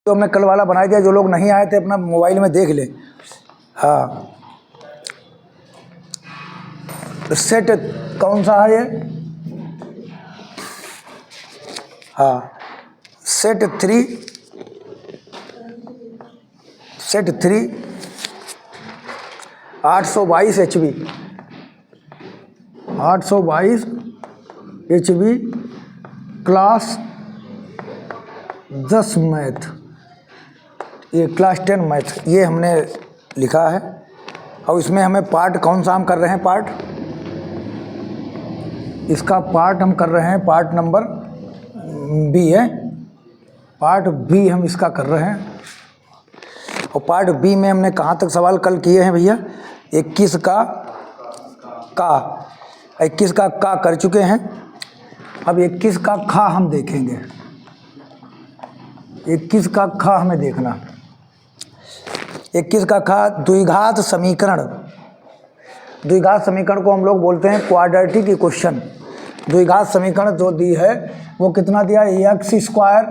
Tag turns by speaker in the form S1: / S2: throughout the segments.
S1: तो हमने कल वाला बना दिया, जो लोग नहीं आए थे अपना मोबाइल में देख ले। हाँ, सेट कौन सा है ये? हाँ, set three 822 HB 822 HB class 10 math, ये क्लास 10 मैथ ये हमने लिखा है। और इसमें हमें पार्ट कौन सा हम कर रहे हैं? इसका पार्ट हम कर रहे हैं, पार्ट नंबर बी है, पार्ट बी हम इसका कर रहे हैं। और पार्ट बी में हमने कहाँ तक सवाल कल किए हैं भैया? 21 का का कर चुके हैं। अब 21 का खा हम देखेंगे। 21 का खा हमें देखना। 21 का खा द्विघात समीकरण। द्विघात समीकरण को हम लोग बोलते हैं क्वाड्रेटिक इक्वेशन। द्विघात समीकरण जो दी है वो कितना दिया है? x²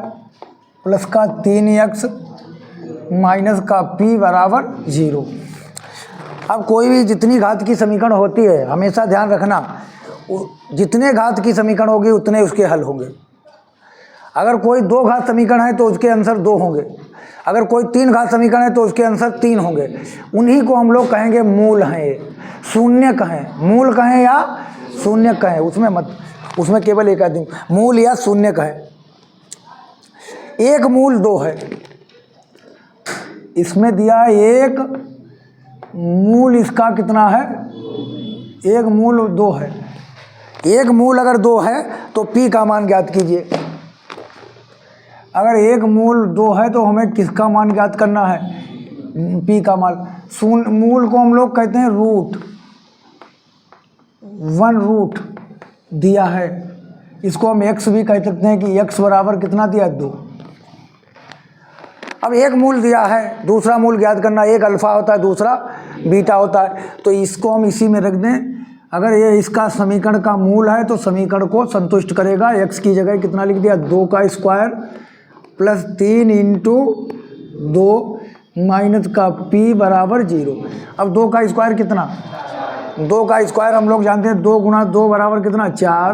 S1: प्लस का 3x माइनस का p बराबर 0। अब कोई भी जितनी घात की समीकरण होती है हमेशा ध्यान रखना, जितने घात की समीकरण होगी उतने उसके हल होंगे। अगर कोई 2 घात समीकरण है तो उसके आंसर 2 होंगे, अगर कोई 3 घात समीकरण है तो उसके आंसर 3 होंगे। उन्हीं को हम लोग कहेंगे मूल हैं। ये शून्य कहें, मूल कहें या शून्य कहें, उसमें केवल एक आदमी मूल या शून्य कहें। एक मूल 2 है, इसमें दिया एक मूल, इसका कितना है? एक मूल 2 है। एक मूल अगर 2 है तो p का मान ज्ञात कीजिए। अगर एक मूल 2 है तो हमें किसका मान ज्ञात करना है? p का मान। मूल को हम लोग कहते हैं रूट, 1 रूट दिया है। इसको हम x भी कह सकते हैं कि x बराबर कितना दिया? 2। अब एक मूल दिया है, दूसरा मूल ज्ञात करना। एक अल्फ़ा होता है, दूसरा बीटा होता है, तो इसको हम इसी में रख दें। अगर ये इसका समीकरण का मूल है तो समीकरण को संतुष्ट करेगा। x की जगह कितना लिख दिया? 2 का स्क्वायर प्लस 3 इंटू 2 माइनस का p बराबर 0। अब 2 का स्क्वायर कितना? 2 का स्क्वायर हम लोग जानते हैं 2 गुणा 2 बराबर कितना? 4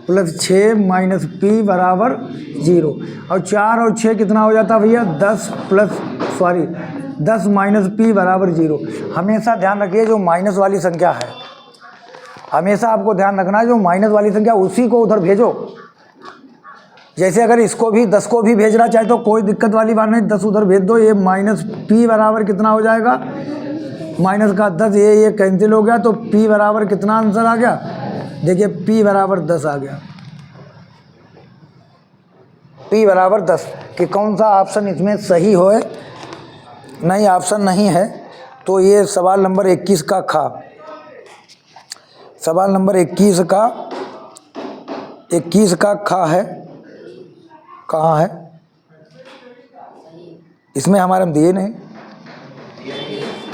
S1: प्लस 6 माइनस p बराबर 0। और 4 और 6 कितना हो जाता भैया? 10 माइनस p बराबर 0। हमेशा ध्यान रखिए जो माइनस वाली संख्या है, हमेशा आपको ध्यान रखना है जो माइनस वाली संख्या उसी को उधर भेजो। जैसे अगर इसको भी 10 को भी भेजना चाहे तो कोई दिक्कत वाली बात नहीं, 10 उधर भेज दो। ये माइनस p बराबर कितना हो जाएगा? माइनस का 10, ये कैंसिल हो गया तो p बराबर कितना आंसर आ गया? देखिए p बराबर 10 आ गया। p बराबर 10 कि कौन सा ऑप्शन इसमें सही हो? नहीं, ऑप्शन नहीं है। तो ये सवाल नंबर 21 का खा, सवाल नंबर 21 का खा है। कहाँ है? इसमें हमारे हम दिए नहीं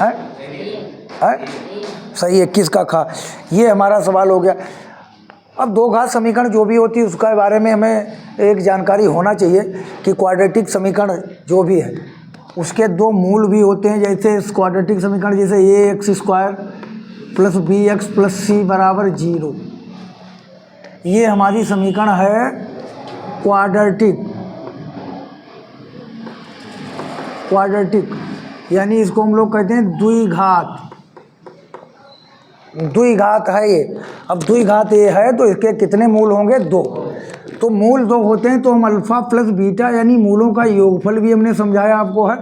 S1: है? सही, 21 का खा, ये हमारा सवाल हो गया। अब 2 घात समीकरण जो भी होती है उसके बारे में हमें एक जानकारी होना चाहिए कि क्वाड्रेटिक समीकरण जो भी है उसके 2 मूल भी होते हैं। जैसे इस क्वाड्रेटिक समीकरण जैसे ax² plus bx plus c बराबर 0, ये हमारी समीकरण है क्वाड्रेटिक, यानी इसको हम लोग कहते हैं द्विघात है ये। अब द्विघात ये है तो इसके कितने मूल होंगे? 2। तो मूल 2 होते हैं तो हम अल्फ़ा प्लस बीटा यानी मूलों का योगफल भी हमने समझाया आपको है,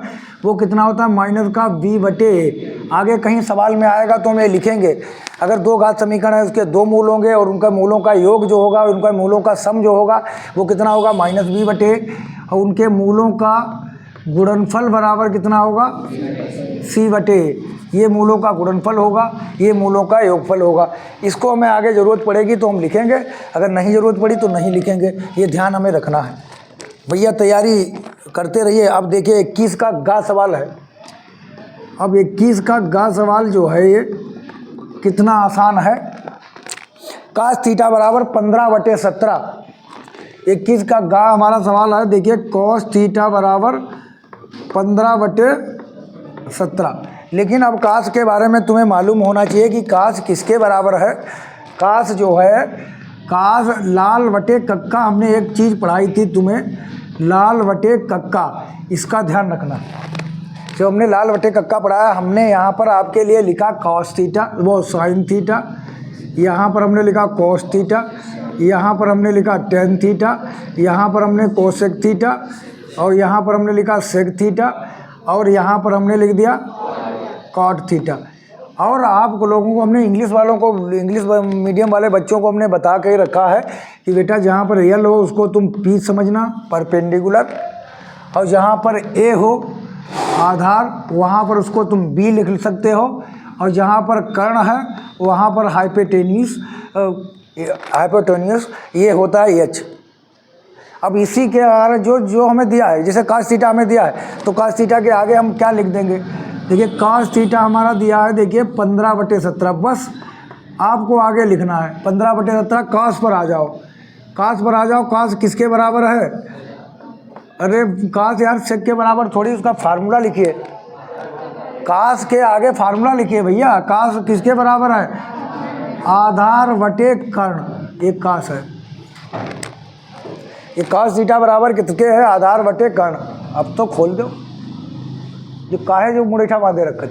S1: वो कितना होता है? माइनस का b/a। आगे कहीं सवाल में आएगा तो हम ये लिखेंगे। अगर 2 घात समीकरण है उसके 2 मूल होंगे और उनका मूलों का योग जो होगा, उनका मूलों का सम जो होगा वो कितना होगा? Minus b/a। और उनके मूलों का गुणनफल बराबर कितना होगा? c/a। ये मूलों का गुणनफल होगा, ये मूलों का योगफल होगा। इसको हमें आगे ज़रूरत पड़ेगी तो हम लिखेंगे, अगर नहीं ज़रूरत पड़ी तो नहीं लिखेंगे। ये ध्यान हमें रखना है भैया, तैयारी करते रहिए। अब देखिए 21 का गा सवाल है। अब 21 का गा सवाल जो है ये कितना आसान है। कास थीटा बराबर 15/17। 21 का गा हमारा सवाल है। देखिए कॉस थीटा बराबर 15/17। लेकिन अब काश के बारे में तुम्हें मालूम होना चाहिए कि काश किसके बराबर है। काश जो है, काश लाल बटे कक्का, हमने एक चीज़ पढ़ाई थी तुम्हें, लाल बटे कक्का, इसका ध्यान रखना। जो हमने लाल बटे कक्का पढ़ाया, हमने यहाँ पर आपके लिए लिखा कॉस थीटा, वो साइन थीटा, यहाँ पर हमने लिखा कॉस थीटा, यहाँ पर हमने लिखा टेन थीटा, यहाँ पर हमने कोसेक थीटा, और यहाँ पर हमने लिखा सेक थीटा, और यहाँ पर हमने लिख दिया कॉट थीटा। और आप लोगों को हमने इंग्लिश वालों को, इंग्लिश मीडियम वाले बच्चों को हमने बता के रखा है कि बेटा जहाँ पर रियल हो उसको तुम पी समझना, परपेंडिकुलर, और जहाँ पर ए हो आधार, वहाँ पर उसको तुम बी लिख सकते हो, और जहाँ पर कर्ण है वहाँ पर हाइपोटेन्यूस ये होता है एच। अब इसी के आगे जो हमें दिया है, जैसे कास थीटा हमें दिया है, तो कास थीटा के आगे हम क्या लिख देंगे? देखिए कास थीटा हमारा दिया है, देखिए 15/17, बस आपको आगे लिखना है 15/17। कास पर आ जाओ, कास पर आ जाओ। कास किसके बराबर है? अरे कास यार सेक के बराबर थोड़ी, उसका फार्मूला लिखिए। कास के आगे फार्मूला लिखिए भैया। कास किसके बराबर है? आधार बटे कर्ण, ये कास है। ये कास थीटा बराबर किसके है? आधार बटे कर्ण। अब तो खोल दो, जो काहे जो मुड़ेठा बांधे रखा।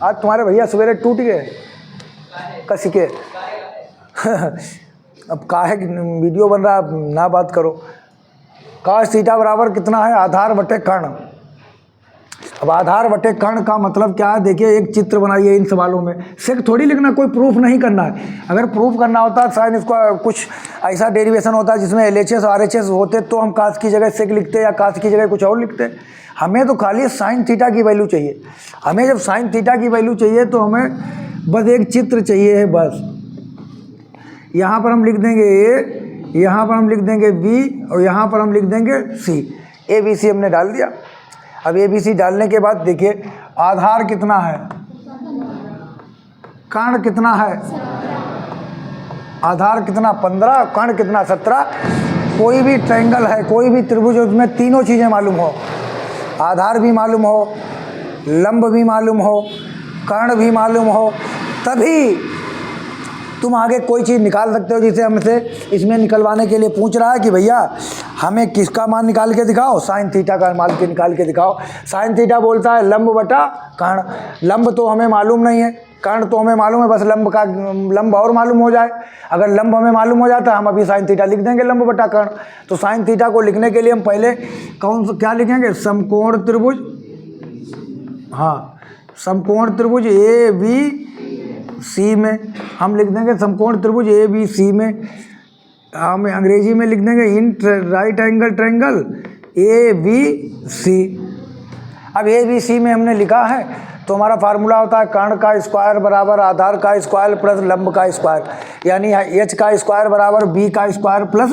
S1: आज तुम्हारे भैया सवेरे टूट गए कस के। अब काहे वीडियो बन रहा है, ना बात करो। कास थीटा बराबर कितना है? आधार बटे कर्ण। अब आधार बटे कर्ण का मतलब क्या है? देखिए एक चित्र बनाइए इन सवालों में, सिर्फ थोड़ी लिखना, कोई प्रूफ नहीं करना है। अगर प्रूफ करना होता साइन इसका कुछ ऐसा डेरिवेशन होता है जिसमें LHS और RHS होते, तो हम कास की जगह सेक लिखते या कास की जगह कुछ और लिखते। हमें तो खाली साइन थीटा की वैल्यू चाहिए। हमें जब साइन थीटा की वैल्यू चाहिए तो हमें बस एक चित्र चाहिए है, बस। यहाँ पर हम लिख देंगे A, यहाँ पर हम लिख देंगे B, और यहाँ पर हम लिख देंगे C। ABC हमने डाल दिया। अब ABC डालने के बाद देखिए आधार कितना है, कर्ण कितना है? आधार कितना? 15, कर्ण कितना? 17। कोई भी ट्रायंगल है, कोई भी त्रिभुज, उसमें तीनों चीज़ें मालूम हो, आधार भी मालूम हो, लंब भी मालूम हो, कर्ण भी मालूम हो, तभी तुम आगे कोई चीज़ निकाल सकते हो। जिसे हमसे इसमें निकलवाने के लिए पूछ रहा है कि भैया हमें किसका मान निकाल के दिखाओ? साइन थीटा का मान के निकाल के दिखाओ। साइन थीटा बोलता है लंब बटा कर्ण। लंब तो हमें मालूम नहीं है, कर्ण तो हमें मालूम है, बस लंब और मालूम हो जाए। अगर लंब हमें मालूम हो जाता है, हम अभी साइन थीटा लिख देंगे लंब बटा कर्ण। तो साइन थीटा को लिखने के लिए हम पहले क्या लिखेंगे? समकोण त्रिभुज। हाँ, समकोण त्रिभुज ABC में हम लिख देंगे समकोण त्रिभुज ABC में। हम अंग्रेजी में लिख देंगे in right angle triangle ABC। अब ABC में हमने लिखा है तो हमारा फार्मूला होता है कर्ण का स्क्वायर बराबर आधार का स्क्वायर प्लस लंब का स्क्वायर, यानी H का स्क्वायर बराबर B का स्क्वायर प्लस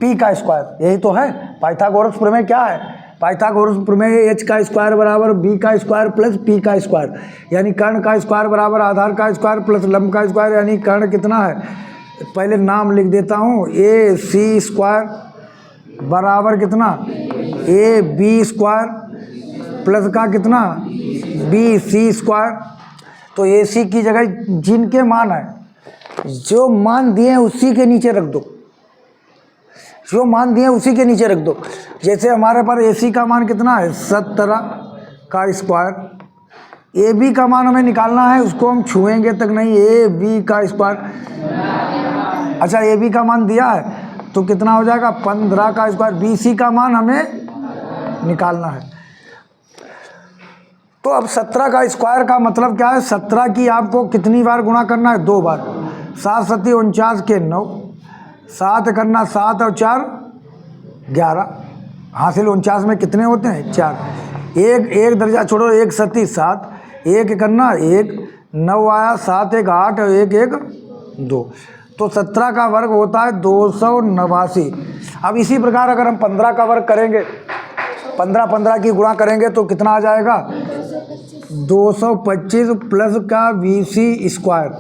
S1: P का स्क्वायर। यही तो है पाइथागोरस प्रमेय। क्या है पाइथागोरस प्रमेय? H का स्क्वायर बराबर B का स्क्वायर प्लस P का स्क्वायर, यानी कर्ण का स्क्वायर बराबर आधार का स्क्वायर प्लस लंब का स्क्वायर, यानी कर्ण कितना है? पहले नाम लिख देता हूँ, AC स्क्वायर बराबर कितना? AB स्क्वायर प्लस का कितना? BC square. तो AC की जगह जिनके मान है, जो मान दिए हैं उसी के नीचे रख दो, जो मान दिए उसी के नीचे रख दो। जैसे हमारे पास AC का मान कितना है? 17 का स्क्वायर। AB का मान हमें निकालना है, उसको हम छुएंगे तक नहीं। AB का स्क्वायर। अच्छा AB का मान दिया है तो कितना हो जाएगा? 15 का स्क्वायर। BC का मान हमें निकालना है। तो अब 17 का स्क्वायर का मतलब क्या है? 17 की आपको कितनी बार गुणा करना है? 2 बार। 7 7 49 के 9, 7 करना 7 और 4 11, हासिल 49 में कितने होते हैं? 4। एक दर्जा छोड़ो, 1 7 7, 1 करना 1, 9 आया, 7 1 8 और 1 1 2। तो 17 का वर्ग होता है 289। अब इसी प्रकार अगर हम 15 का वर्ग करेंगे, 15 की गुणा करेंगे तो कितना आ जाएगा? 225 प्लस का BC स्क्वायर।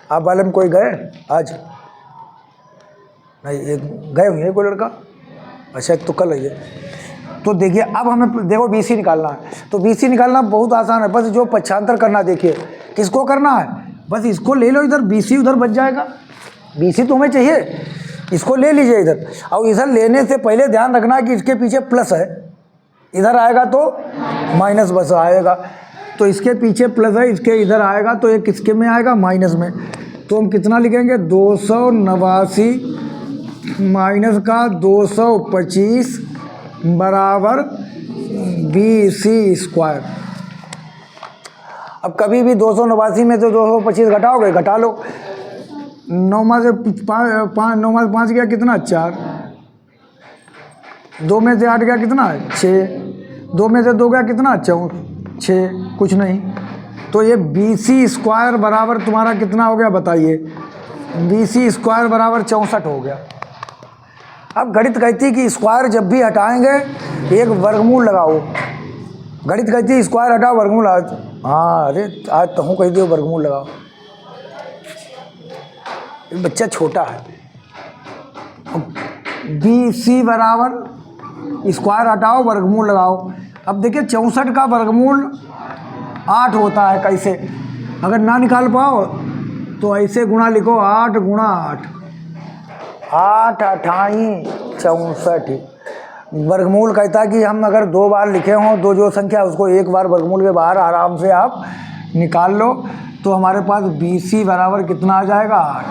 S1: आप वाले में कोई गए आज? नहीं, ये गए हुए हैं कोई लड़का। अच्छा, एक तो कल है ये। तो देखिए अब हमें देखो BC निकालना है। तो BC निकालना बहुत आसान है, बस जो पक्षांतर करना, देखिए किसको करना है, बस इसको ले लो इधर, BC उधर बच जाएगा। BC तो हमें चाहिए, इसको ले लीजिए इधर। और इधर लेने से पहले ध्यान रखना है कि इसके पीछे प्लस है, इधर आएगा तो माइनस बस आएगा। तो इसके पीछे प्लस है, इसके इधर आएगा तो ये किसके में आएगा, माइनस में। तो हम कितना लिखेंगे, 289 माइनस का 225 बराबर BC स्क्वायर। अब कभी भी 289 में से 225 घटाओगे, घटा लो। 9 में से 5 गया कितना, 4। 2 में से 8 गया कितना, 6। 2 में से 2 गया कितना, 6, कुछ नहीं। तो ये BC स्क्वायर बराबर तुम्हारा कितना हो गया बताइए, BC स्क्वायर बराबर 64 हो गया। अब गणित कहती है कि स्क्वायर जब भी हटाएंगे एक वर्गमूल लगाओ। गणित कहती है स्क्वायर हटाओ वर्गमूल। हाँ, अरे आज तो हूँ कह दियो वर्गमूल लगाओ। बच्चा छोटा है। BC बराबर स्क्वायर हटाओ वर्गमूल लगाओ। अब देखिए 64 का वर्गमूल 8 होता है। कैसे, अगर ना निकाल पाओ तो ऐसे गुणा लिखो, 8 गुणा 8, 8 अठाई 64। वर्गमूल कहता है कि हम अगर 2 बार लिखे हों, दो जो संख्या उसको एक बार वर्गमूल के बाहर आराम से आप निकाल लो। तो हमारे पास BC बराबर कितना आ जाएगा, 8।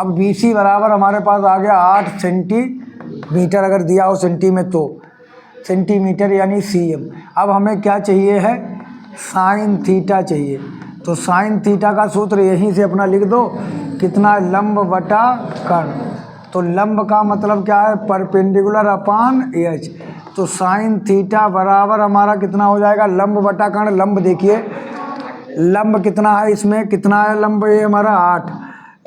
S1: अब BC बराबर हमारे पास आ गया 8 सेंटीमीटर, अगर दिया हो सेंटी में तो सेंटीमीटर यानी cm। अब हमें क्या चाहिए है, साइन थीटा चाहिए। तो साइन थीटा का सूत्र यहीं से अपना लिख दो, कितना, लंब बटा कर्ण। तो लंब का मतलब क्या है, परपेंडिकुलर अपान एच। तो साइन थीटा बराबर हमारा कितना हो जाएगा, लंब बटा कर्ण। लंब देखिए, लंब कितना है इसमें, कितना है लंब, ये हमारा 8,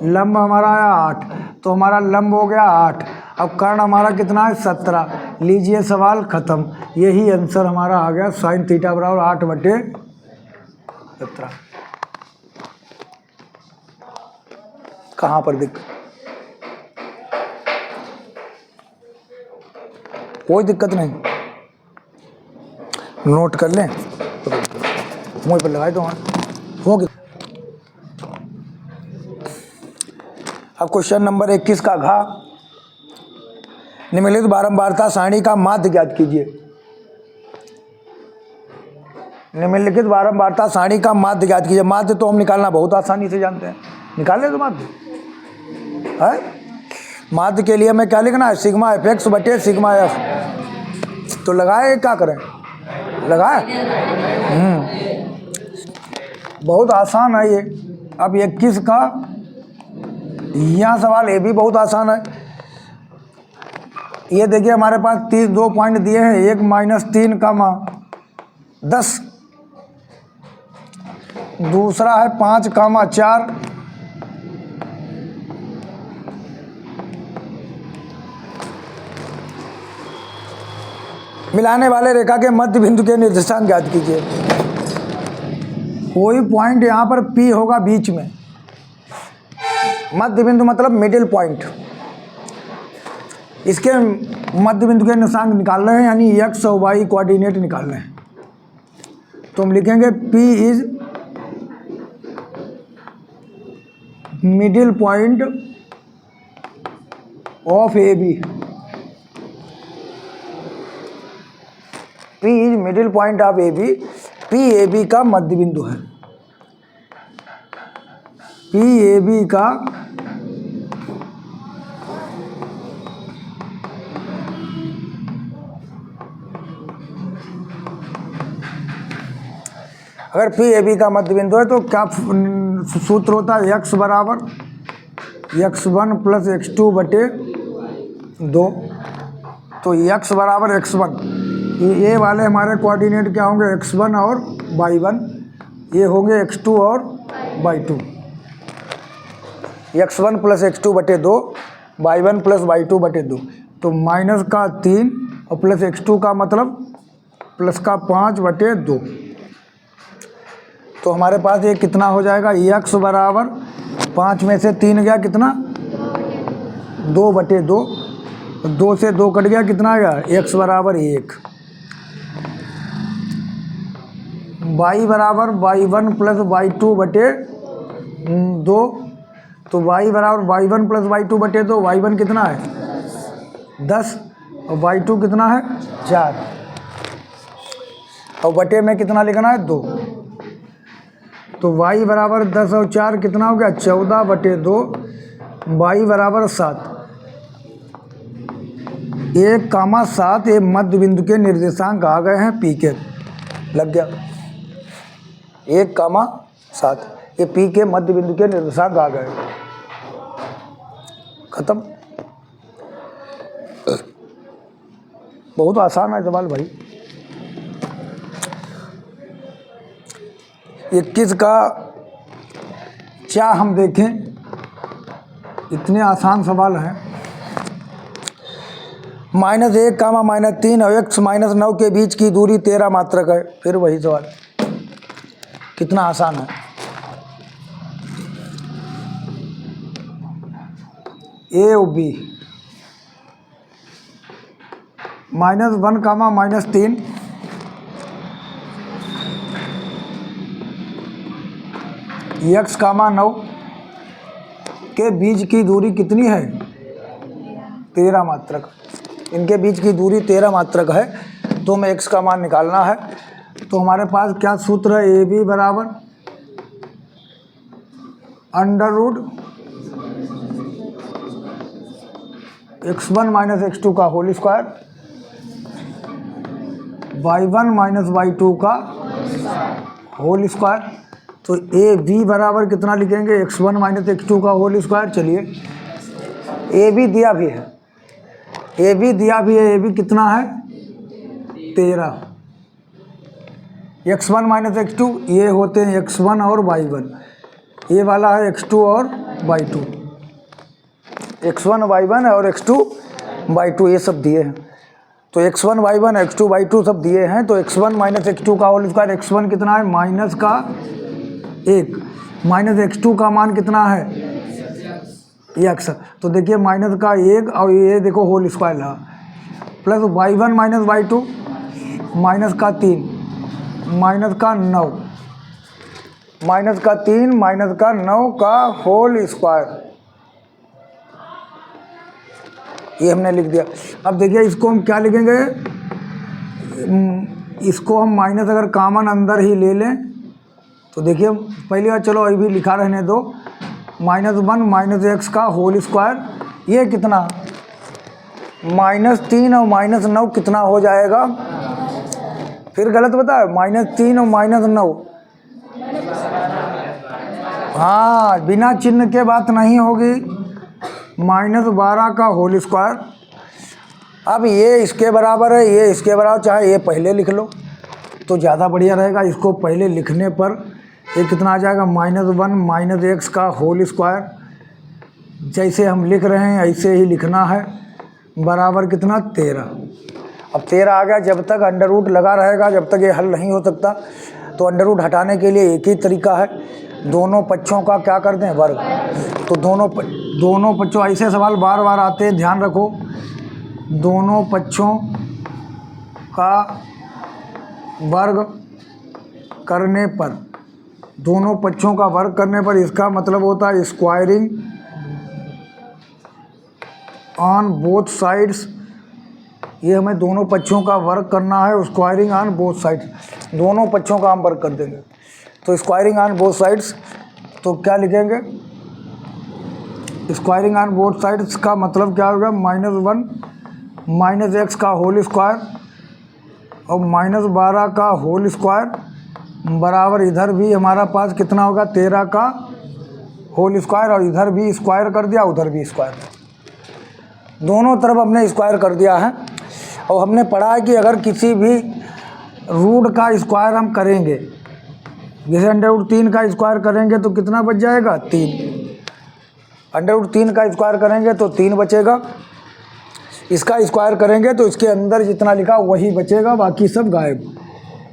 S1: लंब हमारा है 8, तो हमारा लंब हो गया 8। अब कर्ण हमारा कितना है, 17। लीजिए सवाल ख़त्म। यही आंसर हमारा आ गया, साइन थीटा बराबर 8/17। कहाँ पर दिक्कत, कोई दिक्कत नहीं, नोट कर लें, मुँह पर लगाए तो होगी। अब क्वेश्चन नंबर 21 का घा, निम्नलिखित बारंबारता सारणी का माध्य ज्ञात कीजिए। निम्नलिखित बारंबारता सारणी का माध्य ज्ञात कीजिए। माध्य तो हम निकालना बहुत आसानी से जानते हैं, निकाल ले तो माध्य है। माध्य के लिए हमें क्या लिखना है, सिग्मा fx बटे सिग्मा f। तो लगाए, क्या करें, लगाए। बहुत आसान है ये। अब 21 का यहाँ सवाल, ये भी बहुत आसान है। ये देखिए हमारे पास 2 पॉइंट दिए हैं, 1 - 3 का 10, दूसरा है 5 का 4, मिलाने वाले रेखा के मध्य बिंदु के निर्देशांक ज्ञात कीजिए। कोई पॉइंट यहाँ पर P होगा बीच में, मध्य बिंदु मतलब मिडिल पॉइंट। इसके मध्य बिंदु के निर्देशांक निकाल रहे हैं, यानी x और y कोऑर्डिनेट निकाल रहे हैं। तो हम लिखेंगे P is middle point of AB। P is middle point of AB। P AB का मध्य बिंदु है। P AB का अगर P AB का मध्य बिंदु है तो क्या सूत्र होता है, x बराबर x1 + x2 बटे 2। तो x बराबर x1, ये वाले हमारे कोऑर्डिनेट क्या होंगे, x1 और y1, ये होंगे x2 और y2। x1 + x2 बटे 2, y1 + y2 बटे 2। तो -3 और प्लस x2 का मतलब +5 बटे 2। तो हमारे पास ये कितना हो जाएगा, x बराबर 5 में से 3 गया कितना, 2/2, 2 से 2 कट गया, कितना आ गया x बराबर 1, y बराबर y1 प्लस y2/2, तो y बराबर y1 प्लस y2/2, y1 कितना है 10 और y2 कितना है 4, और बटे में कितना लिखना है 2, तो y बराबर 10 और 4 कितना हो गया 14/2, y बराबर 7, 1,7 ये मध्य बिंदु के निर्देशांक आ गए हैं पी के, लग गया 1,7 ये पी के मध्य बिंदु के निर्देशांक आ गए, खत्म। बहुत आसान है सवाल भाई। 21 का क्या हम देखें, इतने आसान सवाल हैं। -1, -3 और x -9 के बीच की दूरी 13 मात्रक है, फिर वही सवाल, कितना आसान है। ए और बी, -1, -3 x, 9 के बीच की दूरी कितनी है 13 मात्रक, इनके बीच की दूरी 13 मात्रक है, तो हमें x का मान निकालना है। तो हमारे पास क्या सूत्र है, ए बी बराबर √x1 - x2 का होल स्क्वायर, y1 - y2 का होल स्क्वायर। तो ए बी बराबर कितना लिखेंगे x1 - x2 का होल स्क्वायर। चलिए ए बी दिया भी है, ए बी दिया भी है, ए बी कितना है 13, x1 - x2 ये होते हैं x1 और y1, ये वाला है x2 और y2, x1 y1 और x2 y2 ये सब दिए हैं। तो x1 y1 x2 y2 सब दिए हैं, तो x1 - x2 का होल स्क्वायर, x1 कितना है -1, -x2 का मान कितना है x, तो देखिए -1 और ये देखो होल स्क्वायर है, प्लस y1 - y2 -3 -9 -3 -9 का होल स्क्वायर, ये हमने लिख दिया। अब देखिए इसको हम क्या लिखेंगे, इसको हम माइनस अगर कॉमन अंदर ही ले लें तो देखिए पहली बार, चलो अभी लिखा रहने दो, -1 -x का होल स्क्वायर, ये कितना -3 और -9 कितना हो जाएगा, फिर गलत बताया, -3 और -9, हाँ बिना चिन्ह के बात नहीं होगी, -12 का होल स्क्वायर। अब ये इसके बराबर है, ये इसके बराबर, चाहे ये पहले लिख लो तो ज़्यादा बढ़िया रहेगा। इसको पहले लिखने पर ये कितना आ जाएगा, -1 -x का होल स्क्वायर, जैसे हम लिख रहे हैं ऐसे ही लिखना है, बराबर कितना 13। अब 13 आ गया, जब तक अंडर रूट लगा रहेगा, जब तक ये हल नहीं हो सकता, तो अंडर रूट हटाने के लिए एक ही तरीका है, दोनों पक्षों का क्या कर दें वर्ग। तो दोनों पक्षों, ऐसे सवाल बार बार आते हैं, ध्यान रखो, दोनों पक्षों का वर्ग करने पर, दोनों पक्षों का वर्ग करने पर इसका मतलब होता है स्क्वायरिंग ऑन बोथ साइड्स। ये हमें दोनों पक्षों का वर्ग करना है, स्क्वायरिंग ऑन बोथ साइड्स, दोनों पक्षों का हम वर्ग कर देंगे। तो स्क्वायरिंग ऑन बोथ साइड्स, तो क्या लिखेंगे, स्क्वायरिंग ऑन बोथ साइड्स का मतलब क्या होगा, -1 -x का होल स्क्वायर और -12 का होल स्क्वायर, बराबर इधर भी हमारा पास कितना होगा 13 का होल स्क्वायर, और इधर भी स्क्वायर कर दिया, उधर भी स्क्वायर, दोनों तरफ हमने स्क्वायर कर दिया है। और हमने पढ़ा है कि अगर किसी भी रूट का स्क्वायर हम करेंगे, जैसे √3 का स्क्वायर करेंगे तो कितना बच जाएगा 3, √3 का स्क्वायर करेंगे तो 3 बचेगा, इसका स्क्वायर करेंगे तो इसके अंदर जितना लिखा वही बचेगा, बाकी सब गायब।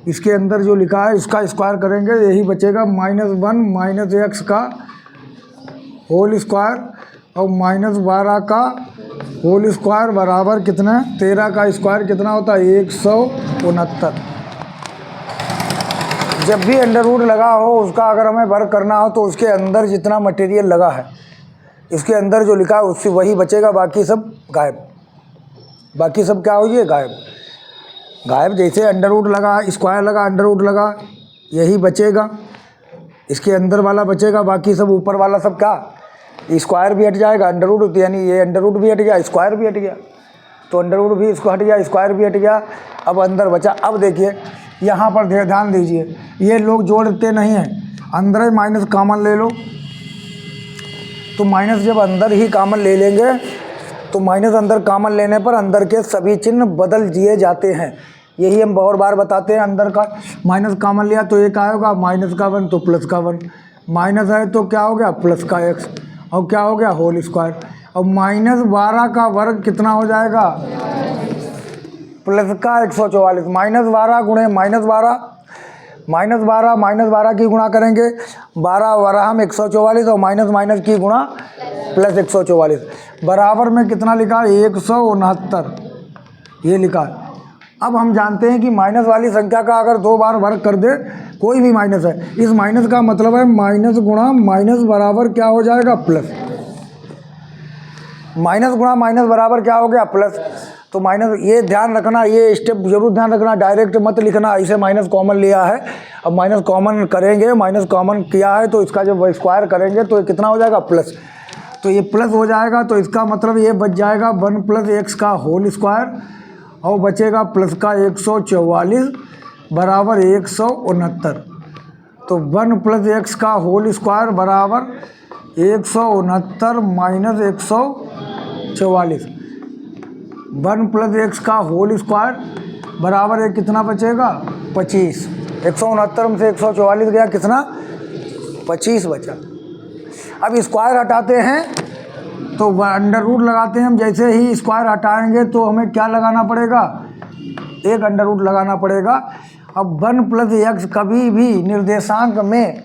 S1: इसके अंदर जो लिखा है इसका स्क्वायर करेंगे यही बचेगा, -1 -x का होल स्क्वायर और -12 का होल स्क्वायर बराबर कितना, 13 का स्क्वायर कितना होता है 169। जब भी अंडर रूट लगा हो उसका अगर हमें वर्क करना हो तो उसके अंदर जितना मटेरियल लगा है, इसके अंदर जो लिखा है उससे वही बचेगा, बाकी सब गायब। बाकी सब क्या हो गया, गायब। गायब जैसे अंडर रूट लगा, स्क्वायर लगा, अंडर रूट लगा, यही बचेगा, इसके अंदर वाला बचेगा, बाकी सब ऊपर वाला सब क्या, स्क्वायर भी हट जाएगा, अंडर रूट यानी ये अंडर रूट भी हट गया, स्क्वायर भी हट गया, तो अंडर रूट भी इसको हट गया, स्क्वायर भी हट गया। अब अंदर बचा। अब देखिए यहाँ पर ध्यान दीजिए, ये लोग जोड़ते नहीं हैं, अंदर ही माइनस कॉमन ले लो, तो माइनस जब अंदर ही कॉमन ले लेंगे तो माइनस अंदर कॉमन लेने पर अंदर के सभी चिन्ह बदल दिए जाते हैं। यही हम बहुत बार बताते हैं, अंदर का माइनस कॉमन लिया तो ये क्या होगा, माइनस का 1 तो प्लस का 1, माइनस है तो क्या हो गया प्लस का x, और क्या हो गया होल स्क्वायर। और -12 का वर्ग कितना हो जाएगा, प्लस का 144। -12 गुणे -12 की गुणा करेंगे, 12 वराहम 144 और माइनस की गुणा प्लस 144 बराबर में कितना लिखा, 169 ये लिखा। अब हम जानते हैं कि माइनस वाली संख्या का अगर 2 बार वर्ग कर दे, कोई भी माइनस है, इस माइनस का मतलब है माइनस गुणा माइनस बराबर क्या हो जाएगा प्लस, माइनस गुणा माइनस बराबर क्या हो गया प्लस। तो माइनस, ये ध्यान रखना, ये स्टेप जरूर ध्यान रखना, डायरेक्ट मत लिखना, इसे माइनस कॉमन लिया है, अब माइनस कॉमन करेंगे, माइनस कॉमन किया है तो इसका जब स्क्वायर करेंगे तो कितना हो जाएगा प्लस, तो ये प्लस हो जाएगा, तो इसका मतलब ये बच जाएगा 1 + x का होल स्क्वायर और बचेगा प्लस का 144 बराबर 169। तो 1 + x का होल स्क्वायर बराबर 169 माइनस 144, 1 + x का होल स्क्वायर बराबर है कितना बचेगा 25। 169 में से 144 गया, कितना 25 बचा। अब स्क्वायर हटाते हैं तो अंडर रूट लगाते हैं हम, जैसे ही स्क्वायर हटाएंगे तो हमें क्या लगाना पड़ेगा, एक अंडर रूट लगाना पड़ेगा। अब 1 + x कभी भी निर्देशांक में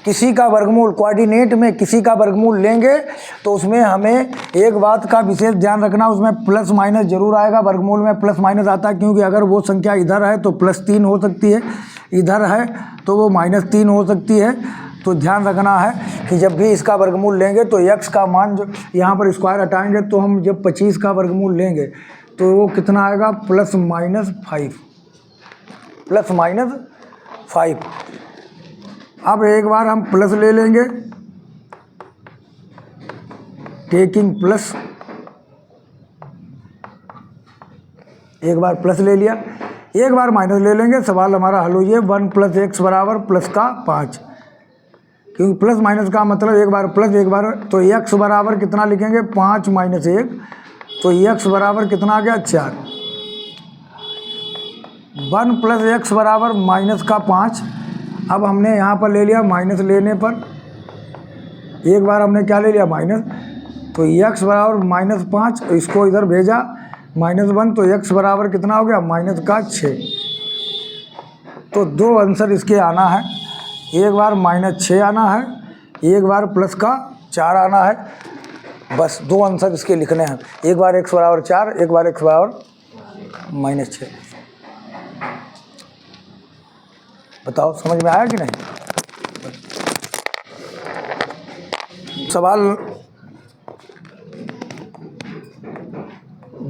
S1: किसी का वर्गमूल, कोऑर्डिनेट में किसी का वर्गमूल लेंगे तो उसमें हमें एक बात का विशेष ध्यान रखना, उसमें प्लस माइनस जरूर आएगा, वर्गमूल में प्लस माइनस आता है, क्योंकि अगर वो संख्या इधर है तो +3 हो सकती है, इधर है तो वो -3 हो सकती है। तो ध्यान रखना है कि जब भी इसका वर्गमूल लेंगे तो x का मान, जो यहाँ पर स्क्वायर हटाएंगे तो हम जब 25 का वर्गमूल लेंगे तो वो कितना आएगा +-5, +-5। अब एक बार हम प्लस ले लेंगे, टेकिंग प्लस, एक बार प्लस ले लिया, एक बार माइनस ले लेंगे, सवाल हमारा हल हो जाए 1 + x बराबर प्लस का 5, क्योंकि प्लस माइनस का मतलब एक बार प्लस एक बार, तो x बराबर कितना लिखेंगे 5 - 1, तो x बराबर कितना आ गया 4। 1 + x बराबर -5। अब हमने यहाँ पर ले लिया माइनस, लेने पर एक बार हमने क्या ले लिया माइनस, तो x बराबर -5, इसको इधर भेजा -1, तो x बराबर कितना हो गया -6। तो 2 आंसर इसके आना है, एक बार -6 आना है, एक बार प्लस का 4 आना है, बस 2 आंसर इसके लिखने हैं, एक बार x बराबर 4, एक बार x बराबर -6। बताओ समझ में आया कि नहीं। सवाल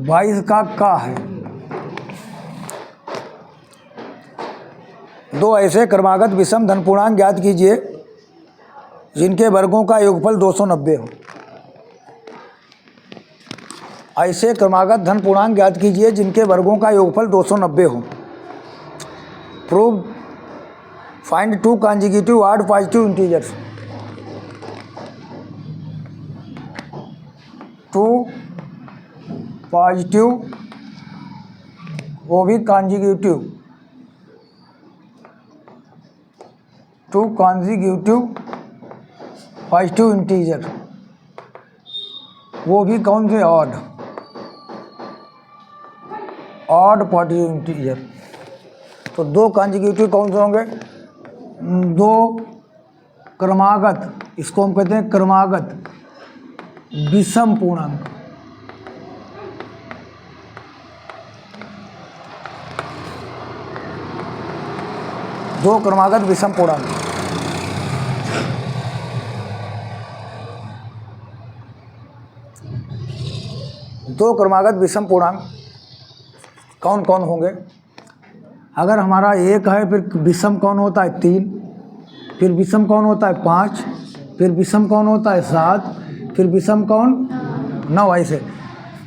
S1: 22 का है, 2 ऐसे क्रमागत विषम धन पूर्णांक ज्ञात कीजिए जिनके वर्गों का योगफल 290 हो। ऐसे क्रमागत धन पूर्णांक ज्ञात कीजिए जिनके वर्गों का योगफल 290 हो। Prove find 2 consecutive odd positive integers, 2 positive, वो भी consecutive, 2 consecutive पॉजिटिव इंटीजर, वो भी कौन से ऑड पॉजिटिव इंटीजर। तो 2 consecutive कौन से होंगे, 2 क्रमागत, इसको हम कहते हैं क्रमागत विषम पूर्णांक। दो क्रमागत विषम पूर्णांक। दो क्रमागत विषम पूर्णांक कौन कौन होंगे? अगर हमारा एक है, फिर विषम कौन होता है 3, फिर विषम कौन होता है 5, फिर विषम कौन होता है 7, फिर विषम कौन 9, ऐसे।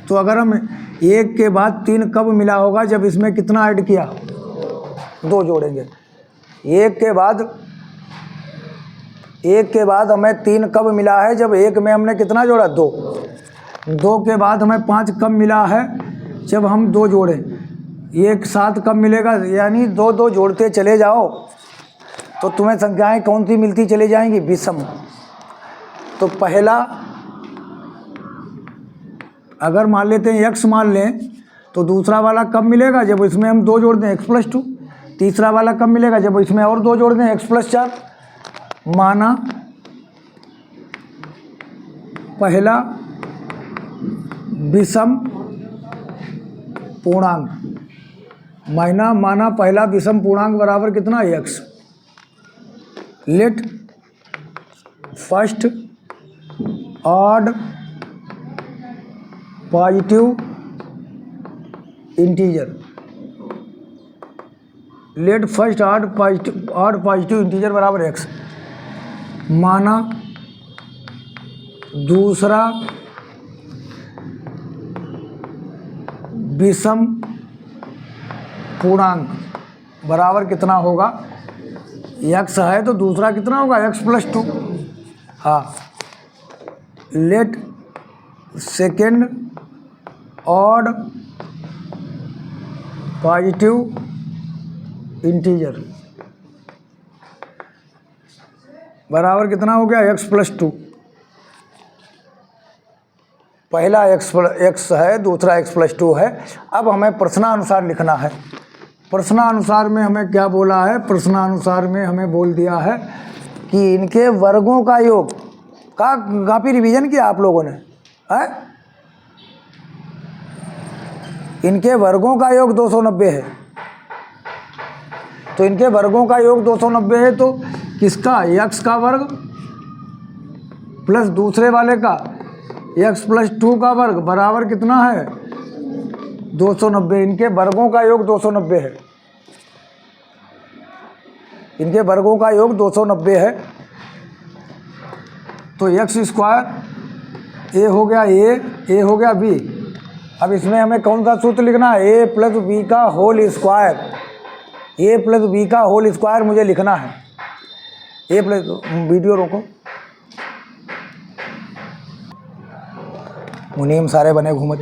S1: तो अगर हम एक के बाद 3 कब मिला होगा? जब इसमें कितना ऐड किया? 2 जोड़ेंगे। एक के बाद हमें 3 कब मिला है? जब एक में हमने कितना जोड़ा? 2। 2 के बाद हमें 5 कब मिला है? जब हम 2 जोड़े। एक साथ कब मिलेगा? यानी 2 2 जोड़ते चले जाओ तो तुम्हें संख्याएं कौन सी मिलती चली जाएंगी? विषम। तो पहला, अगर मान लेते हैं x मान लें, तो दूसरा वाला कब मिलेगा? जब इसमें हम 2 जोड़ दें x+2। तीसरा वाला कब मिलेगा? जब इसमें और 2 जोड़ दें x+4। माना पहला विषम पूर्णांक, माना पहला विषम पूर्णांक बराबर कितना? x। Let first odd positive integer. Let first odd positive integer बराबर x। माना दूसरा विषम पूर्णांक बराबर कितना होगा? x है तो दूसरा कितना होगा? x+2। हाँ, let second odd positive integer बराबर कितना हो गया? x+2। पहला x है, दूसरा x+2 है। अब हमें प्रश्नानुसार लिखना है। प्रश्नानुसार में हमें क्या बोला है? प्रश्नानुसार में हमें बोल दिया है कि इनके वर्गों का योग का काफ़ी रिवीजन किया आप लोगों ने है? इनके वर्गों का योग 290 है। तो इनके वर्गों का योग 290 है, तो किसका? x का वर्ग प्लस दूसरे वाले का x+2 का वर्ग बराबर कितना है? 290। इनके वर्गों का योग 290 है। इनके वर्गों का योग 290 है। तो x² a हो गया a हो गया b। अब इसमें हमें कौन सा सूत्र लिखना है? a + b का होल स्क्वायर। a + b का होल स्क्वायर मुझे लिखना है। वीडियो रोको, मुनीम सारे बने घूमत।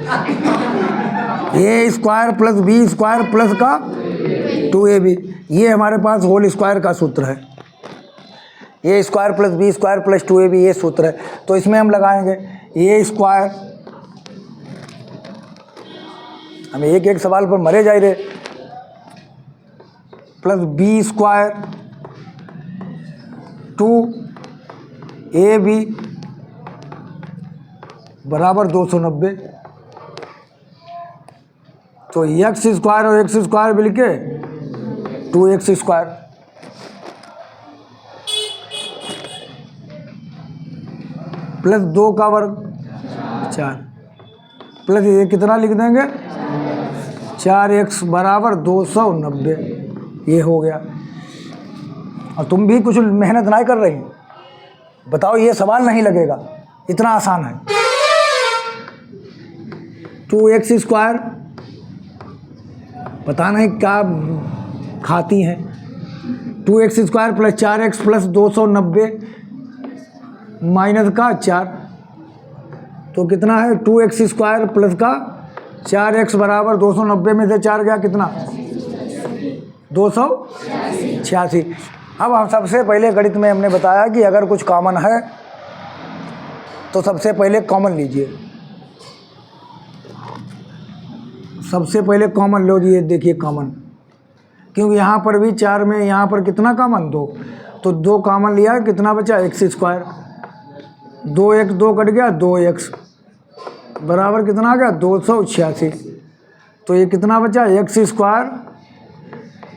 S1: a² + b² प्लस का 2ab, ये हमारे पास होल स्क्वायर का सूत्र है। a² + b² प्लस 2ab ये सूत्र है। तो इसमें हम लगाएंगे a², हम एक एक सवाल पर मरे जा रहे, प्लस b² 2ab बराबर 290। तो x² और x² मिल के 2x² प्लस 2 का वर्ग 4, प्लस ये कितना लिख देंगे? 4x बराबर 290। ये हो गया। और तुम भी कुछ मेहनत नहीं कर रही, बताओ, ये सवाल नहीं लगेगा, इतना आसान है। 2x² पता नहीं क्या खाती हैं। 2x² plus 4x plus 290 minus का 4, तो कितना है? 2x² प्लस का 4x बराबर 290 में से 4 गया कितना? 286। अब हम सबसे पहले गणित में हमने बताया कि अगर कुछ कॉमन है तो सबसे पहले कॉमन लीजिए। सबसे पहले कॉमन लो जी, देखिए कॉमन, क्योंकि यहाँ पर भी 4 में यहाँ पर कितना कॉमन? 2, तो 2 कॉमन लिया, कितना बचा? x²। 2 x 2 कट गया, 2x बराबर कितना आ गया 286। तो ये कितना बचा x²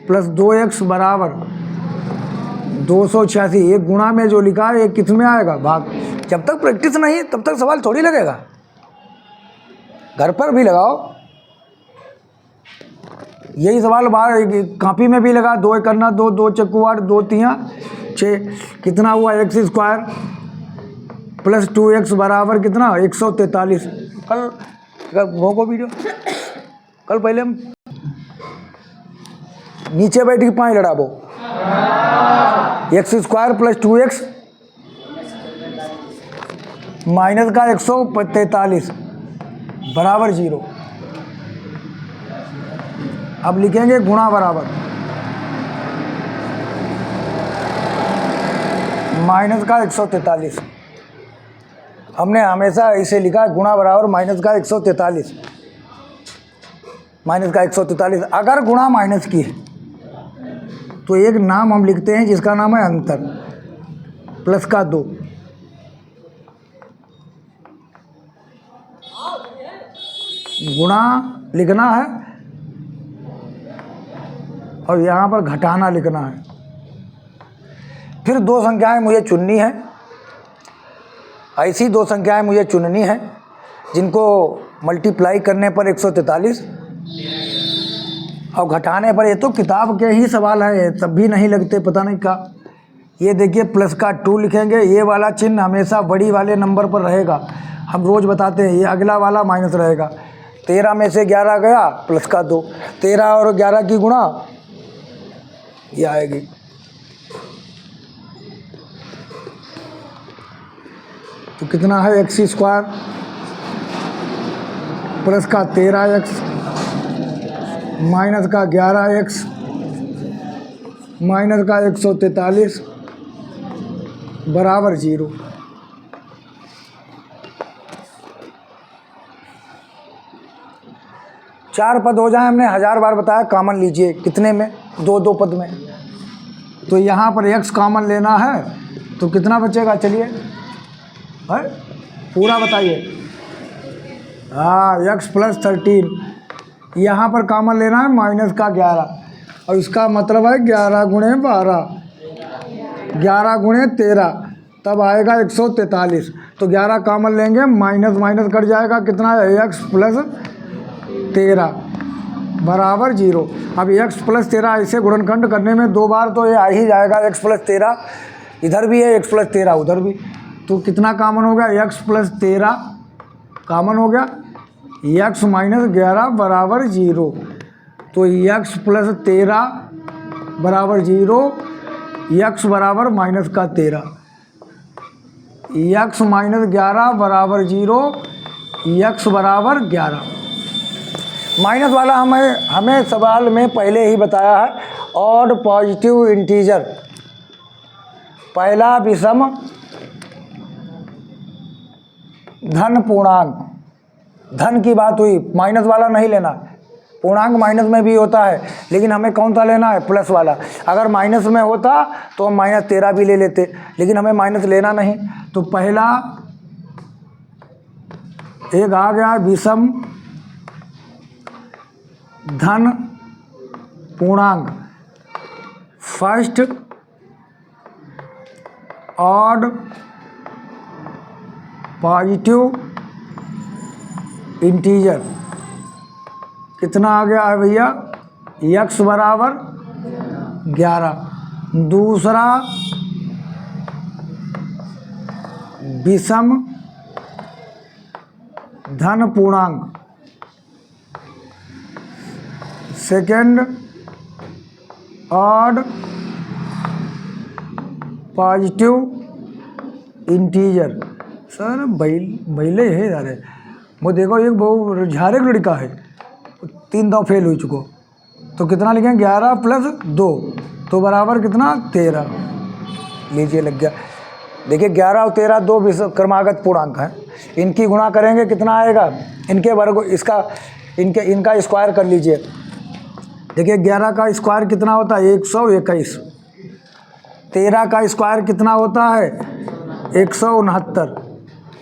S1: प्लस 2x बराबर 286। एक गुणा में जो लिखा है ये किस में आएगा भाग। जब तक प्रैक्टिस नहीं तब तक सवाल थोड़ी लगेगा, घर पर भी लगाओ। यही सवाल बाहर कॉपी में भी लगा, 2 करना 2, 2 चक्कू 8, 2 तियाँ 6, कितना हुआ x² प्लस 2x बराबर कितना 143। कल वो वीडियो कल पहले हम नीचे बैठ के 5 लड़ाबो, x² प्लस 2x माइनस का 143 बराबर 0। अब लिखेंगे गुणा बराबर माइनस का 143। हमने हमेशा इसे लिखा है गुणा बराबर माइनस का 143, माइनस का 143। अगर गुणा माइनस की है तो एक नाम हम लिखते हैं जिसका नाम है अंतर, प्लस का 2। गुणा लिखना है और यहाँ पर घटाना लिखना है। फिर 2 संख्याएं मुझे चुननी है, ऐसी 2 संख्याएं मुझे चुननी है जिनको मल्टीप्लाई करने पर 143 और घटाने पर, ये तो किताब के ही सवाल है तब भी नहीं लगते, पता नहीं क्या। ये देखिए प्लस का 2 लिखेंगे, ये वाला चिन्ह हमेशा बड़ी वाले नंबर पर रहेगा, हम रोज़ बताते हैं। ये अगला वाला माइनस रहेगा। 13 में से 11 गया, प्लस का 2, 13 और 11 की गुणा ये आएगी। तो कितना है x² प्लस का 13x माइनस का 11x माइनस का 143 बराबर 0। चार पद हो जाए, हमने 1000 बार बताया, कॉमन लीजिए कितने में 2 पद में। तो यहाँ पर x कॉमन लेना है तो कितना बचेगा, चलिए है पूरा बताइए। हाँ x प्लस 13, यहाँ पर कॉमन लेना है माइनस का 11 और इसका मतलब है 11 गुणे 12, 11 गुणे 13, तब आएगा 143। तो 11 कॉमन लेंगे, माइनस माइनस कट जाएगा, कितना है x प्लस 13 बराबर 0। अब x प्लस 13 ऐसे गुणनखंड करने में 2 बार तो ये आ ही जाएगा, x प्लस 13 इधर भी है, x प्लस 13 उधर भी। तो कितना कॉमन हो गया, x प्लस 13 कॉमन हो गया, x माइनस 11 बराबर 0। तो x प्लस 13 बराबर 0, x बराबर माइनस का 13, x माइनस 11 बराबर 0, x बराबर 11। माइनस वाला हमें सवाल में पहले ही बताया है। ऑड पॉजिटिव इंटीजर, पहला विषम धन पूर्णांक, धन की बात हुई, माइनस वाला नहीं लेना। पूर्णांक माइनस में भी होता है, लेकिन हमें कौन सा लेना है, प्लस वाला। अगर माइनस में होता तो हम -13 भी ले लेते, लेकिन हमें माइनस लेना नहीं। तो पहला एक आ गया विषम धन पूर्णांक, फर्स्ट ऑड पॉजिटिव इंटीजर, कितना आ गया है भैया, x बराबर 11। दूसरा विषम धन पूर्णांक, second odd positive integer. Sir ballet है यार, वो देखो एक बहु झारे लड़का है, 3 दफ़ा फेल हो चुको। तो कितना लिखेंगे, 11 प्लस 2 तो बराबर कितना 13। लीजिए लग गया। देखिए 11 और 13 दो क्रमागत पूर्णांक हैं, इनकी गुणा करेंगे कितना आएगा, इनके वर्ग, इनका स्क्वायर कर लीजिए। देखिए 11 का स्क्वायर कितना होता है 121, 13 का स्क्वायर कितना होता है 169,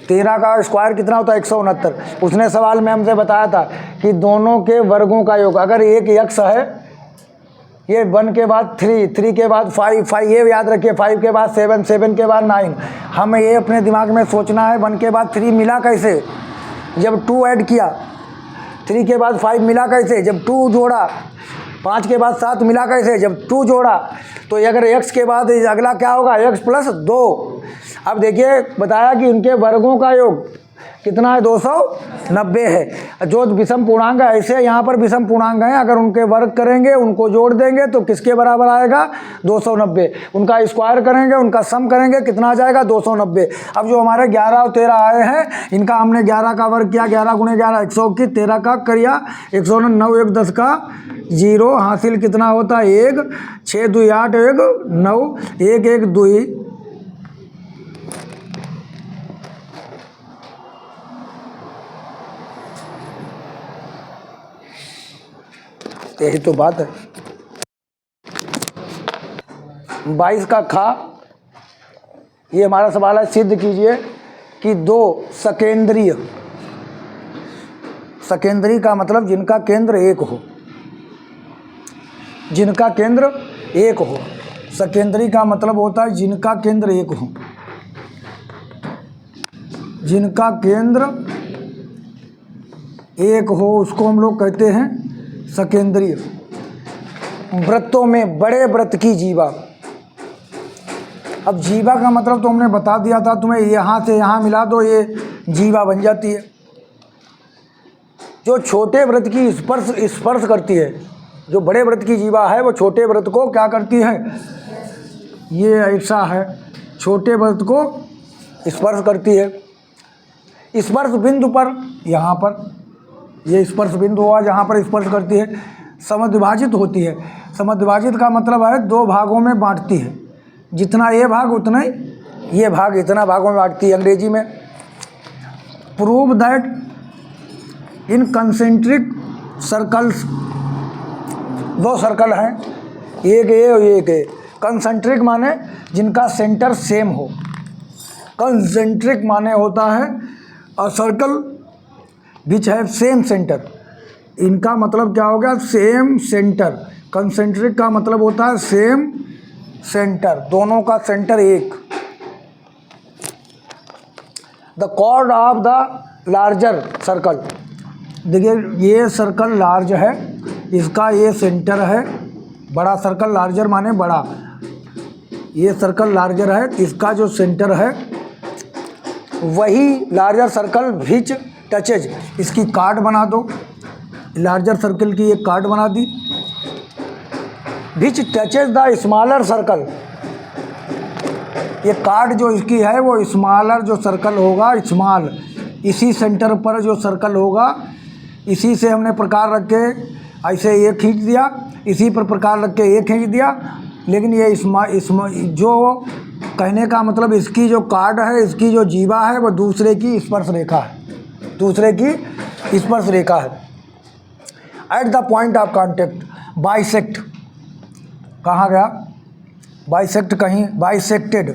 S1: 13 का स्क्वायर कितना होता है 169। उसने सवाल में हमसे बताया था कि दोनों के वर्गों का योग, अगर एक x है, ये 1 के बाद 3, 3 के बाद 5, 5 ये याद रखिए, 5 के बाद 7, 7 के बाद 9। हमें ये अपने दिमाग में सोचना है 1 के बाद 3 मिला कैसे, जब 2 ऐड किया, 3 के बाद 5 मिला कैसे, जब 2 जोड़ा, 5 के बाद 7 मिला कैसे, जब 2 जोड़ा। तो अगर x के बाद अगला क्या होगा, x + 2। अब देखिए बताया कि उनके वर्गों का योग कितना है, 290 है। जो विषम पूर्णांक है, ऐसे यहाँ पर विषम पूर्णांक हैं, अगर उनके वर्ग करेंगे, उनको जोड़ देंगे तो किसके बराबर आएगा, 290। उनका स्क्वायर करेंगे, उनका सम करेंगे, कितना आ जाएगा, 290। अब जो हमारे 11 और 13 आए हैं, इनका हमने 11 का वर्ग किया, 11 × 11 121, 13 का किया 109, 1 10 का 0, हासिल कितना होता है 1, 6 2 8 1 9, 1 1 2। यही तो बात है। 22 का खा, ये हमारा सवाल है, सिद्ध कीजिए कि 2 सकेंद्रीय, सकेंद्री का मतलब जिनका केंद्र एक हो, जिनका केंद्र एक हो। सकेंद्री का मतलब होता है जिनका केंद्र एक हो, जिनका केंद्र एक हो उसको हम लोग कहते हैं सकेंद्रीय। वृत्तों में बड़े वृत्त की जीवा। अब जीवा का मतलब तो हमने बता दिया था तुम्हें, यहाँ से यहाँ मिला दो, ये जीवा बन जाती है। जो छोटे वृत्त की स्पर्श करती है, जो बड़े वृत्त की जीवा है वो छोटे वृत्त को क्या करती है, ये ऐसा है, छोटे वृत्त को स्पर्श करती है। स्पर्श बिंदु पर, यहाँ पर ये स्पर्श बिंदु हुआ जहाँ पर स्पर्श करती है। समद्विभाजित होती है। समद्विभाजित का मतलब है 2 भागों में बांटती है, जितना ये भाग उतना ही ये भाग, इतना भागों में बांटती है अंग्रेजी में। Prove that in concentric circles, 2 circle हैं, एक ये और एक ये। कंसेंट्रिक माने जिनका सेंटर सेम हो, कंसेंट्रिक माने होता है, और सर्कल विच है सेम सेंटर, इनका मतलब क्या हो गया, सेम सेंटर। कंसेंट्रिक का मतलब होता है सेम सेंटर, दोनों का सेंटर एक। The chord of the larger circle, देखिए ये सर्कल लार्ज है, इसका ये सेंटर है, बड़ा सर्कल, लार्जर माने बड़ा, ये सर्कल लार्जर है, इसका जो सेंटर है वही लार्जर सर्कल विच टचेज, इसकी कार्ड बना दो, लार्जर सर्कल की एक कार्ड बना दी। विच टचेज द स्मॉलर सर्कल, ये कार्ड जो इसकी है वो स्मॉलर जो सर्कल होगा, स्मॉल, इसी सेंटर पर जो सर्कल होगा, इसी से हमने प्रकार रख के ऐसे ये खींच दिया, इसी पर प्रकार रख के ये खींच दिया। लेकिन ये जो कहने का मतलब इसकी जो कार्ड है, इसकी जो जीवा है वो दूसरे की स्पर्श रेखा है, दूसरे की स्पर्श रेखा है। At the point of contact, bisect, कहाँ गया बाइसेक्ट, कहीं बाइसेक्टेड।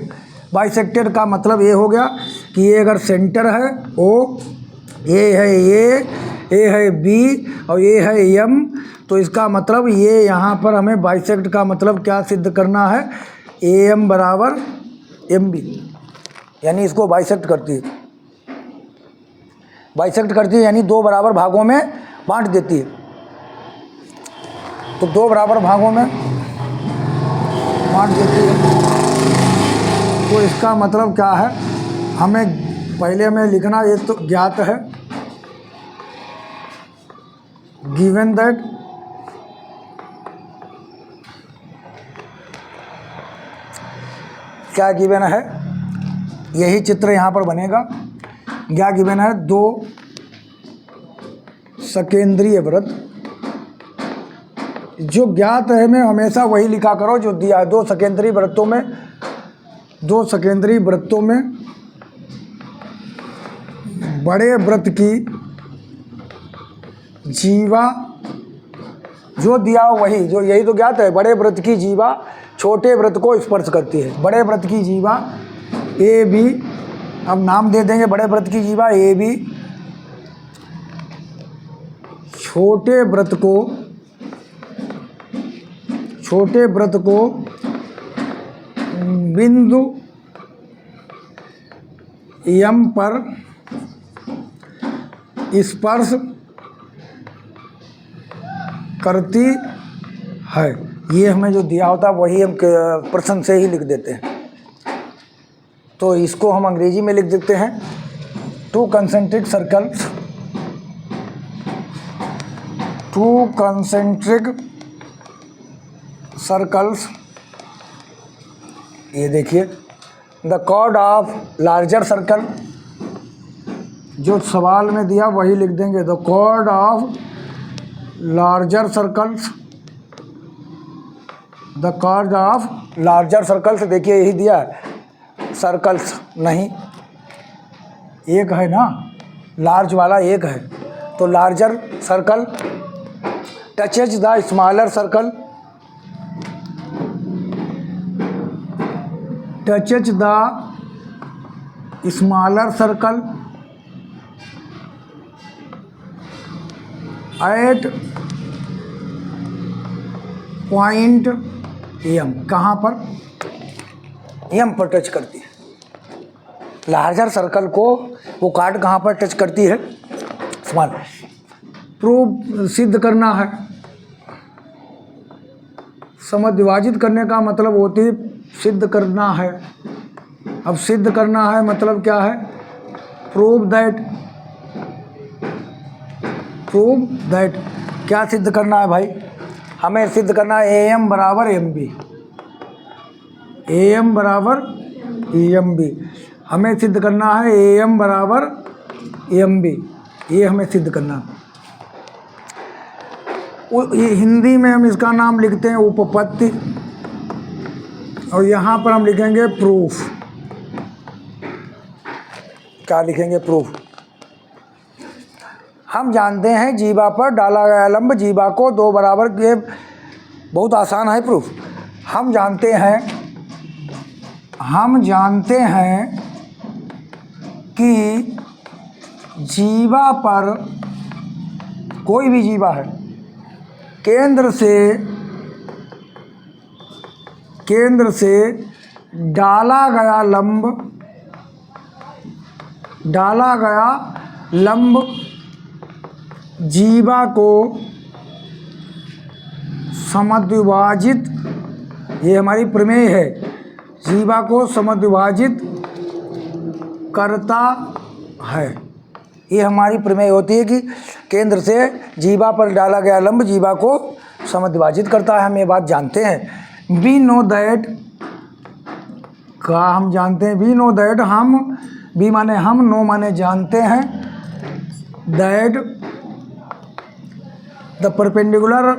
S1: बाइसेक्टेड का मतलब ये हो गया कि ये अगर सेंटर है ओ, ये है ये है बी और ये है एम, तो इसका मतलब ये यहाँ पर हमें बाइसेक्ट का मतलब क्या सिद्ध करना है, ए एम बराबर एम बी, यानी इसको बाइसेक्ट करती है, बाइसेक्ट करती है यानी 2 बराबर भागों में बांट देती है। तो 2 बराबर भागों में बांट देती है, तो इसका मतलब क्या है, हमें पहले हमें लिखना, ये तो ज्ञात है, गिवन दैट क्या गिवन है, यही चित्र यहाँ पर बनेगा। क्या गिवन है, 2 सकेंद्रीय वृत्त, जो ज्ञात है में हमेशा वही लिखा करो जो दिया है। 2 सकेंद्रीय वृत्तों में, 2 सकेंद्रीय वृत्तों में बड़े वृत्त की जीवा जो दिया हो वही, जो यही तो ज्ञात है, बड़े वृत्त की जीवा छोटे वृत्त को स्पर्श करती है। बड़े वृत्त की जीवा ए बी अब नाम दे देंगे बड़े व्रत की जीवा ए बी, छोटे व्रत को बिंदु यम पर स्पर्श करती है। ये हमें जो दिया होता है वही हम प्रश्न से ही लिख देते हैं। तो इसको हम अंग्रेजी में लिख देते हैं, 2 concentric circles, ये देखिए the chord of larger circle, जो सवाल में दिया वही लिख देंगे, the chord of larger circles, देखिए यही दिया है, सर्कल्स नहीं, एक है ना, लार्ज वाला एक है, तो larger circle touches the smaller circle, at point M, कहाँ पर, एम पर टच करती है। लार्जर सर्कल को वो कार्ड कहाँ पर टच करती है, स्मॉल। प्रूव सिद्ध करना है, समद्विभाजित करने का मतलब होती है सिद्ध करना है। अब सिद्ध करना है मतलब क्या है, प्रूव दैट, क्या सिद्ध करना है भाई, हमें सिद्ध करना है AM बराबर MB, AM बराबर EMB, हमें सिद्ध करना है AM बराबर MB, ये हमें सिद्ध करना है। ये हिंदी में हम इसका नाम लिखते हैं उपपत्ति, और यहाँ पर हम लिखेंगे प्रूफ। क्या लिखेंगे, प्रूफ। हम जानते हैं जीवा पर डाला गया लंब जीवा को 2 बराबर के, बहुत आसान है प्रूफ। हम जानते हैं कि जीवा पर, कोई भी जीवा है, केंद्र से डाला गया लंब जीवा को समद्विभाजित, ये हमारी प्रमेय है, जीवा को समद्विभाजित करता है। ये हमारी प्रमेय होती है कि केंद्र से जीवा पर डाला गया लंब जीवा को समद्विभाजित करता है, हम ये बात जानते हैं। वी नो दैट, का हम जानते हैं, वी नो दैट, हम, वी माने हम, नो माने जानते हैं, that the perpendicular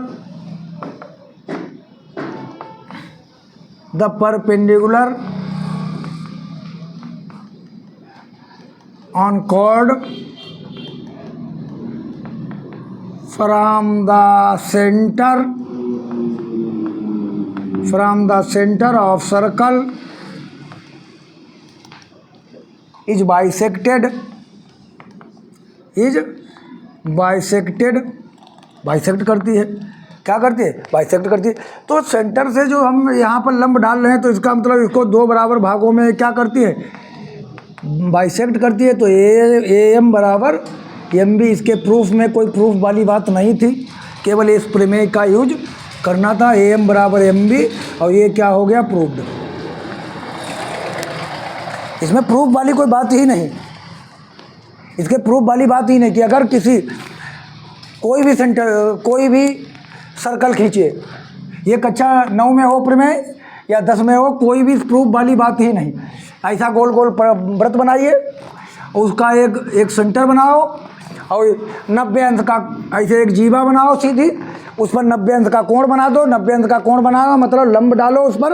S1: on chord from the center of circle is bisected, bisect करती है। क्या करती है, बाइसेक्ट करती है। तो सेंटर से जो हम यहाँ पर लंब डाल रहे हैं, तो इसका मतलब इसको 2 बराबर भागों में क्या करती है, बाइसेक्ट करती है। तो AM बराबर MB, इसके प्रूफ में कोई प्रूफ वाली बात नहीं थी, केवल इस प्रमेय का यूज करना था। AM बराबर MB, और ये क्या हो गया, प्रूफ्ड। इसमें प्रूफ वाली कोई बात ही नहीं, इसके प्रूफ वाली बात ही नहीं कि अगर कोई भी सर्कल खींचे, ये कक्षा 9 में हो प्रमेय या 10 में हो, कोई भी प्रूफ वाली बात ही नहीं। ऐसा गोल गोल वृत्त बनाइए, उसका एक सेंटर बनाओ, और 90 अंश का ऐसे एक जीवा बनाओ सीधी, उस पर 90 अंश का कोण बना दो। 90 अंश का कोण बनाना मतलब लंब डालो उस पर,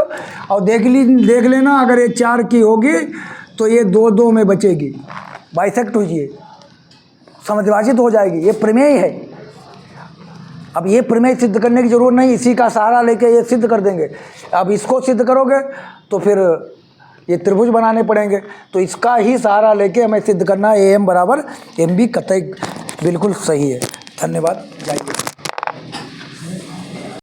S1: और देख लेना, अगर ये 4 की होगी तो ये 2-2 में बचेगी, बाइसेक्ट हुई, समद्विभाजित हो जाएगी। ये प्रमेय है। अब ये प्रमेय सिद्ध करने की जरूरत नहीं, इसी का सहारा लेके ये सिद्ध कर देंगे। अब इसको सिद्ध करोगे तो फिर ये त्रिभुज बनाने पड़ेंगे। तो इसका ही सहारा लेके हमें सिद्ध करना है AM बराबर MB, कतई बिल्कुल सही है। धन्यवाद, जाइए।